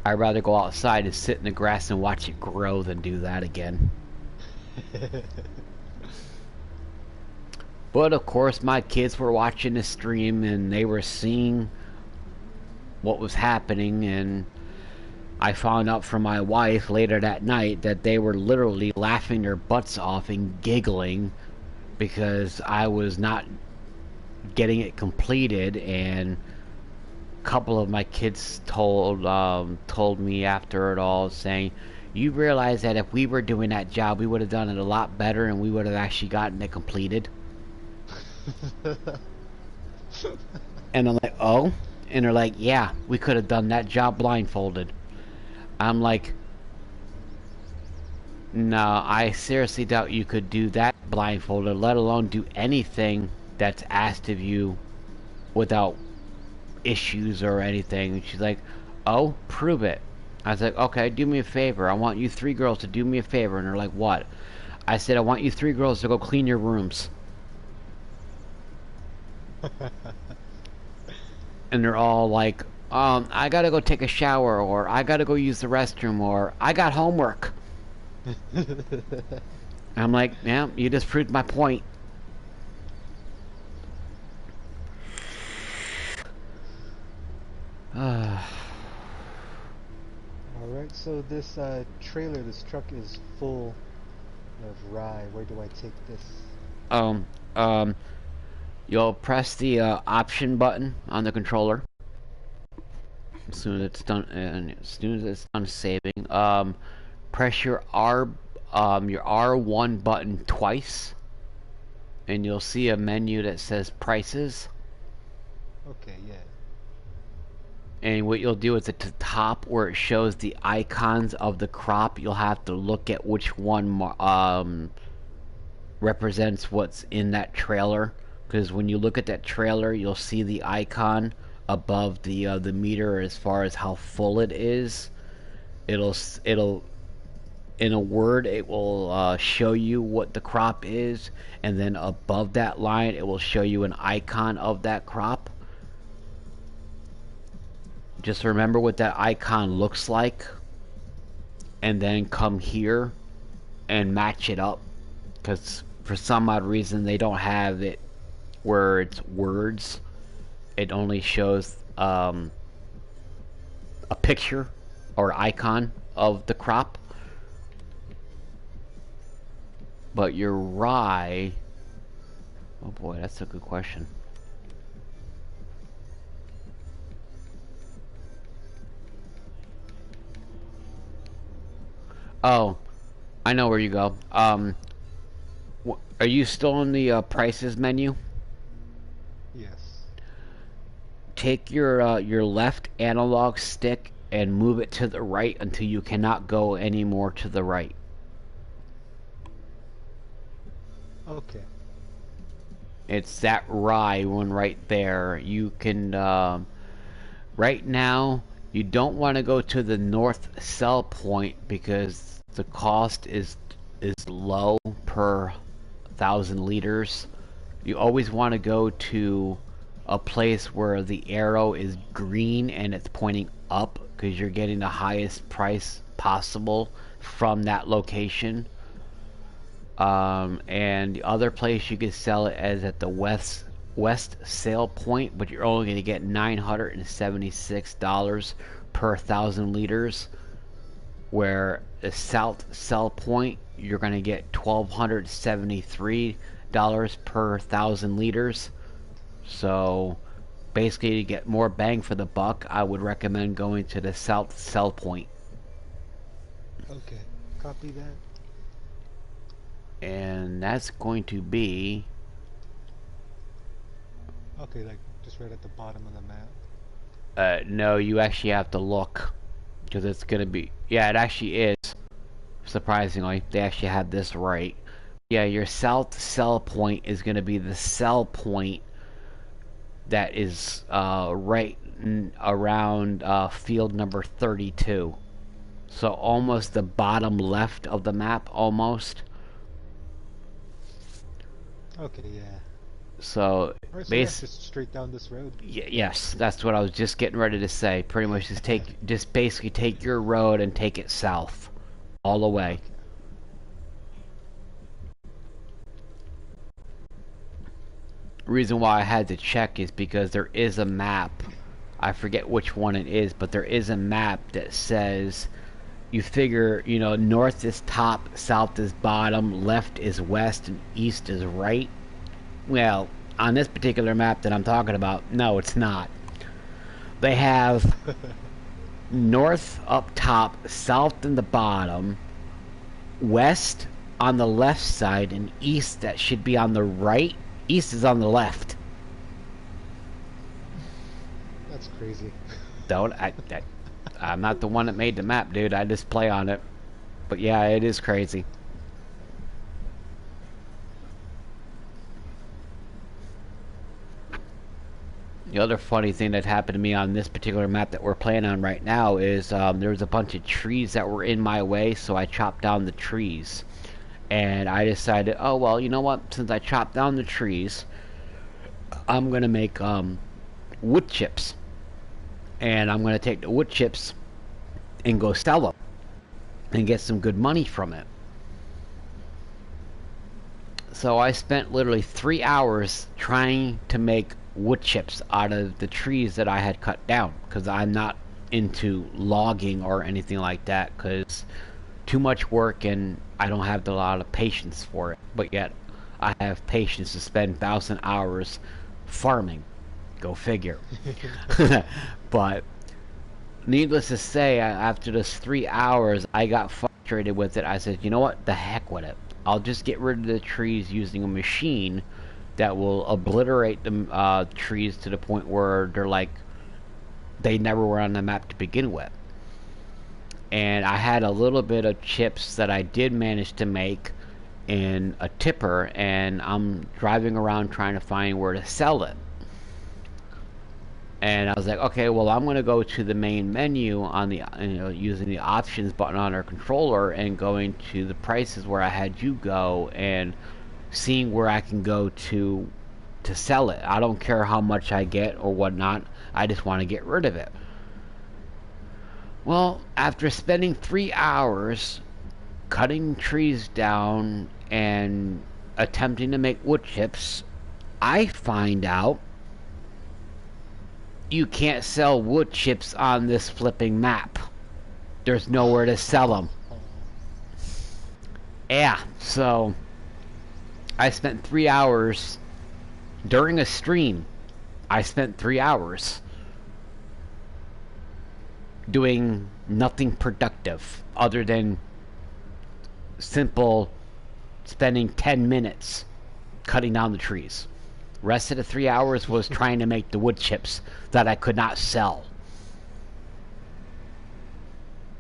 I'd rather go outside and sit in the grass and watch it grow than do that again. But of course my kids were watching the stream and they were seeing what was happening, and I found out from my wife later that night that they were literally laughing their butts off and giggling because I was not getting it completed. And a couple of my kids told me after it all, saying, you realize that if we were doing that job we would have done it a lot better and we would have actually gotten it completed. And I'm like, oh? And they're like, yeah, we could have done that job blindfolded. I'm like, no, I seriously doubt you could do that blindfolded, let alone do anything that's asked of you without issues or anything. And she's like, oh, prove it. I was like, okay, do me a favor. I want you 3 girls to do me a favor. And they're like, what? I said, I want you 3 girls to go clean your rooms. And they're all like, I gotta go take a shower, or I gotta go use the restroom, or I got homework. I'm like, yeah, you just proved my point. Alright, so this trailer, this truck is full of rye. Where do I take this? You'll press the option button on the controller as soon as it's done, and as soon as it's done saving, press your R1 button twice, and you'll see a menu that says prices. Okay, yeah. And what you'll do is at the top where it shows the icons of the crop, you'll have to look at which one represents what's in that trailer. Because when you look at that trailer, you'll see the icon above the meter as far as how full it is. It'll in a word, it will show you what the crop is, and then above that line, it will show you an icon of that crop. Just remember what that icon looks like, and then come here and match it up, because for some odd reason they don't have it where it's words. It only shows a picture or icon of the crop. But your rye, oh boy, that's a good question. Oh, I know where you go. Are you still in the prices menu? Yes. Take your left analog stick and move it to the right until you cannot go any more to the right. Okay. It's that rye one right there. You can right now you don't want to go to the north sell point because the cost is low per 1,000 liters. You always want to go to a place where the arrow is green and it's pointing up because you're getting the highest price possible from that location. And the other place you could sell it as at the west sale point, but you're only going to get $976 per 1,000 liters, where the south sell point you're going to get $1,273 per 1,000 liters. So basically, to get more bang for the buck, I would recommend going to the south sell point. Okay. Copy that. And that's going to be, Okay, like just right at the bottom of the map. no, you actually have to look, because it's going to be, yeah, it actually is, surprisingly. They actually had this right. Yeah, your south sell point is going to be the sell point that is right around field number 32. So almost the bottom left of the map, almost. Okay, yeah. So, Alright, so yeah, just straight down this road. yes, that's what I was just getting ready to say. Pretty much just basically take your road and take it south, all the way. Okay. Reason why I had to check is because there is a map. I forget which one it is, but there is a map that says, you figure, you know, north is top, south is bottom, left is west, and east is right. Well, on this particular map that I'm talking about, no, it's not. They have north up top, south in the bottom, west on the left side, and east that should be on the right. East is on the left. That's crazy. I'm not the one that made the map, dude. I just play on it. But yeah, it is crazy. The other funny thing that happened to me on this particular map that we're playing on right now is there was a bunch of trees that were in my way, so I chopped down the trees. And I decided, oh well, you know what? Since I chopped down the trees, I'm gonna make wood chips, and I'm gonna take the wood chips and go sell them and get some good money from it. So I spent literally 3 hours trying to make wood chips out of the trees that I had cut down, because I'm not into logging or anything like that, because too much work and I don't have a lot of patience for it. But yet I have patience to spend 1,000 hours farming. Go figure. But needless to say, after this 3 hours, I got frustrated with it. I said, you know what? The heck with it. I'll just get rid of the trees using a machine that will obliterate the trees to the point where they're like they never were on the map to begin with. And I had a little bit of chips that I did manage to make in a tipper, and I'm driving around trying to find where to sell it. And I was like, okay, well, I'm going to go to the main menu on the, using the options button on our controller and going to the prices where I had you go and seeing where I can go to sell it. I don't care how much I get or whatnot. I just want to get rid of it. Well, after spending 3 hours cutting trees down and attempting to make wood chips, I find out you can't sell wood chips on this flipping map. There's nowhere to sell them. Yeah, so I spent 3 hours during a stream. I spent 3 hours doing nothing productive other than simple spending 10 minutes cutting down the trees. Rest of the 3 hours was trying to make the wood chips that I could not sell.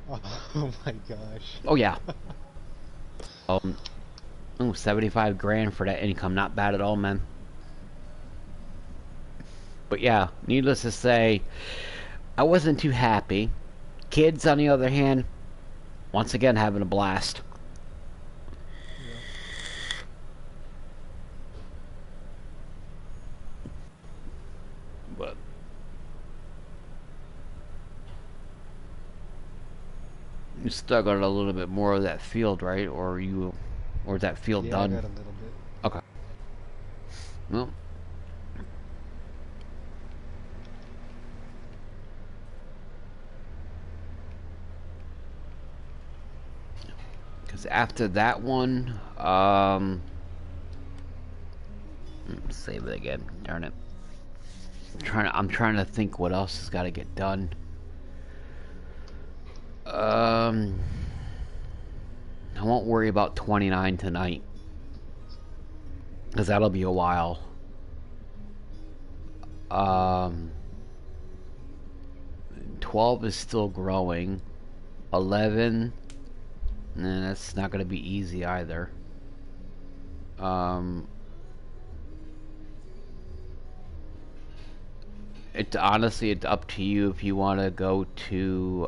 Oh my gosh. Oh yeah. 75 grand for that income, not bad at all, man. But yeah, needless to say, I wasn't too happy. Kids, on the other hand, once again having a blast. Yeah. But you still got a little bit more of that field, right? Or is that field Yeah, I done? got a little bit. Okay. Well, because after that one, save it again. Darn it. I'm trying to think what else has got to get done. Um, I won't worry about 29 tonight, because that'll be a while. Um, 12 is still growing. 11, nah, that's not going to be easy either. Um, honestly, it's up to you if you want to go to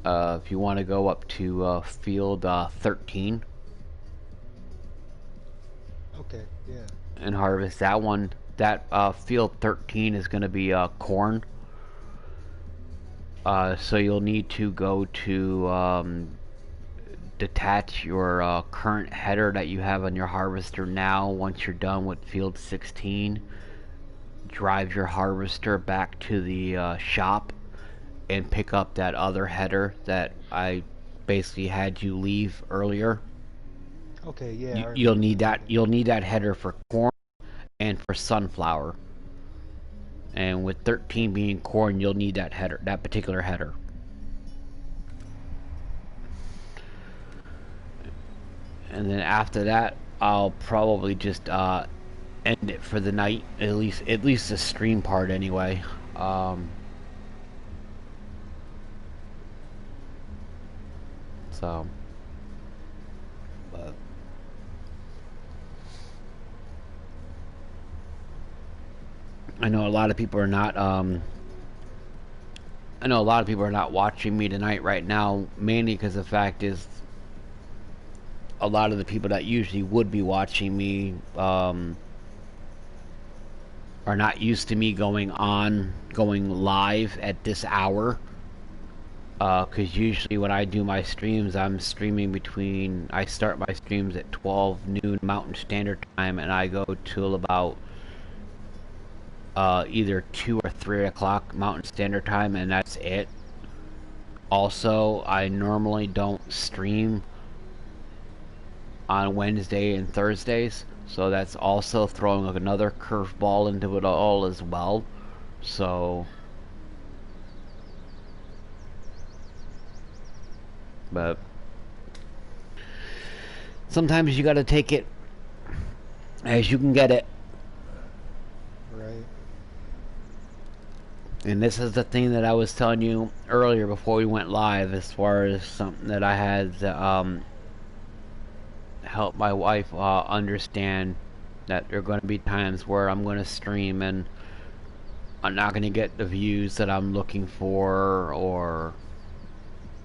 if you want to go up to field 13 Okay, yeah. and harvest that one. That field 13 is going to be corn. So you'll need to go to detach your current header that you have on your harvester now. Once you're done with field 16, drive your harvester back to the shop and pick up that other header that I basically had you leave earlier. Okay, yeah. I You'll remember need now. that. You'll need that header for corn and for sunflower. And with 13 being corn, you'll need that header, that particular header. And then after that, I'll probably just end it for the night. At least the stream part anyway. Um, so, but I know a lot of people are not. I know a lot of people are not watching me tonight right now, mainly because the fact is, a lot of the people that usually would be watching me are not used to me going live at this hour. Because usually when I do my streams, I'm streaming between. I start my streams at 12 noon Mountain Standard Time, and I go till about either 2 or 3 o'clock Mountain Standard Time, and that's it. Also, I normally don't stream on Wednesday and Thursdays, so that's also throwing another curveball into it all as well. So, but sometimes you got to take it as you can get it. Right. And this is the thing that I was telling you earlier before we went live, as far as something that I had help my wife understand that there are going to be times where I'm going to stream and I'm not going to get the views that I'm looking for, or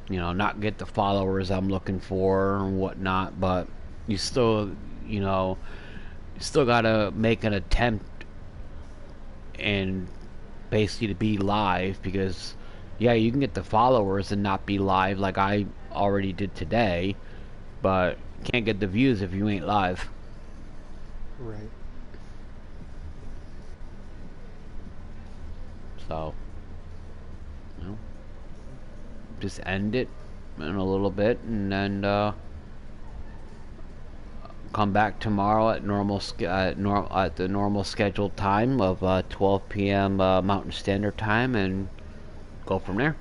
not get the followers I'm looking for and whatnot. But you still, got to make an attempt and basically to be live, because yeah, you can get the followers and not be live like I already did today, but you can't get the views if you ain't live. Right. So, just end it in a little bit, and then come back tomorrow at at the normal scheduled time of 12 p.m. Mountain Standard Time, and go from there.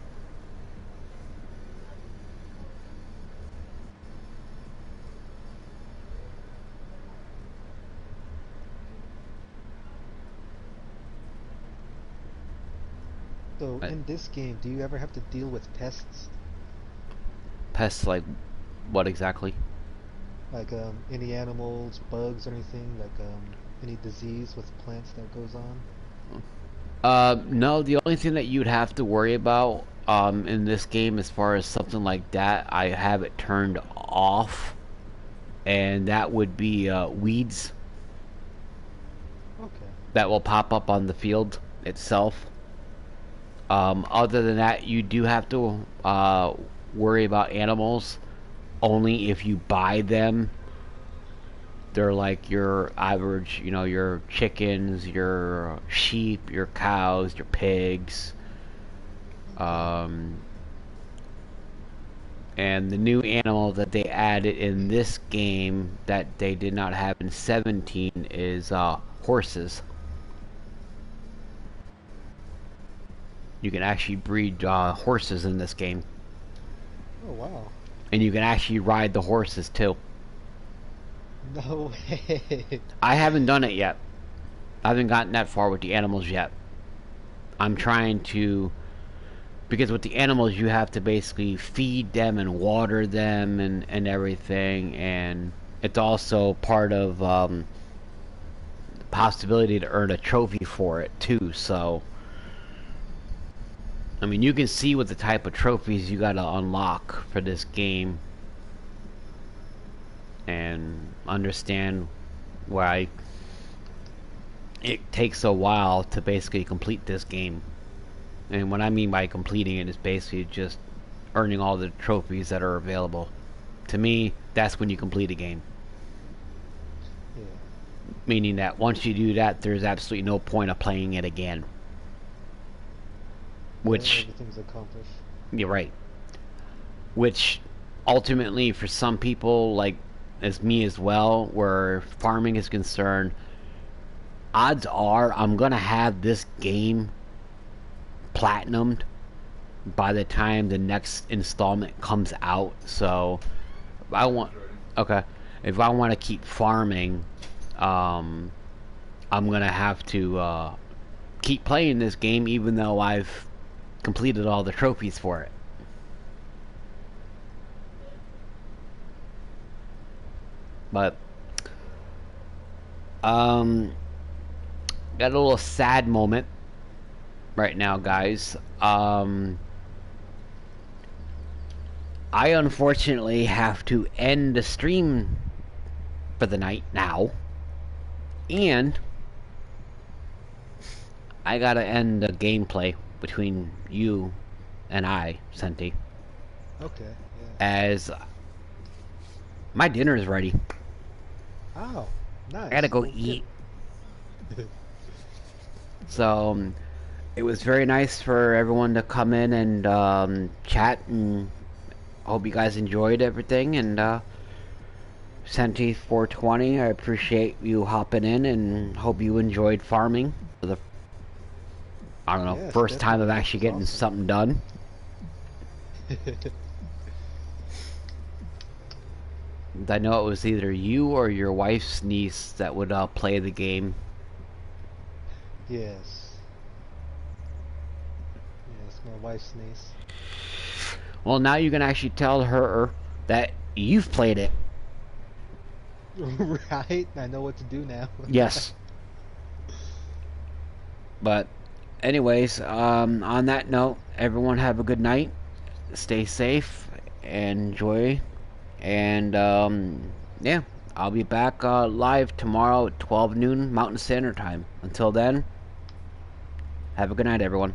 So in this game, do you ever have to deal with pests? Pests like what exactly? Like any animals, bugs, or anything? Like any disease with plants that goes on? No, the only thing that you'd have to worry about in this game, as far as something like that, I have it turned off, and that would be weeds Okay. that will pop up on the field itself. Other than that, you do have to worry about animals only if you buy them. They're like your average, your chickens, your sheep, your cows, your pigs. Okay. And the new animal that they added in this game that they did not have in 17 is horses. You can actually breed horses in this game. Oh wow. And you can actually ride the horses too. No way. I haven't done it yet. I haven't gotten that far with the animals yet. I'm trying to, because with the animals you have to basically feed them and water them and everything, and it's also part of the possibility to earn a trophy for it too. So I mean, you can see what the type of trophies you gotta unlock for this game, and understand why it takes a while to basically complete this game. And what I mean by completing it is basically just earning all the trophies that are available. To me, that's when you complete a game. Yeah. Meaning that once you do that, there's absolutely no point of playing it again. Which, Everything's accomplished. you're right. Which, ultimately, for some people, like as me as well, where farming is concerned, odds are I'm gonna have this game platinumed by the time the next installment comes out. So if I want, okay, if I want to keep farming, I'm gonna have to keep playing this game, even though I've completed all the trophies for it. But got a little sad moment right now, guys. I unfortunately have to end the stream for the night now, and I gotta end the gameplay between you and I, Senti, Okay. Yeah. as my dinner is ready. Oh, nice. I gotta go Well, eat. good. So it was very nice for everyone to come in and chat, and I hope you guys enjoyed everything. And Senti 420, I appreciate you hopping in, and hope you enjoyed farming for the, I don't know, Yes, first time of definitely. actually It's getting awesome. something done. I know it was either you or your wife's niece that would play the game. Yes. Yes, my wife's niece. Well, now you can actually tell her that you've played it. Right? I know what to do now. Yes. But, anyways, on that note, everyone have a good night. Stay safe. Enjoy. And, yeah. I'll be back live tomorrow at 12 noon Mountain Standard Time. Until then, have a good night, everyone.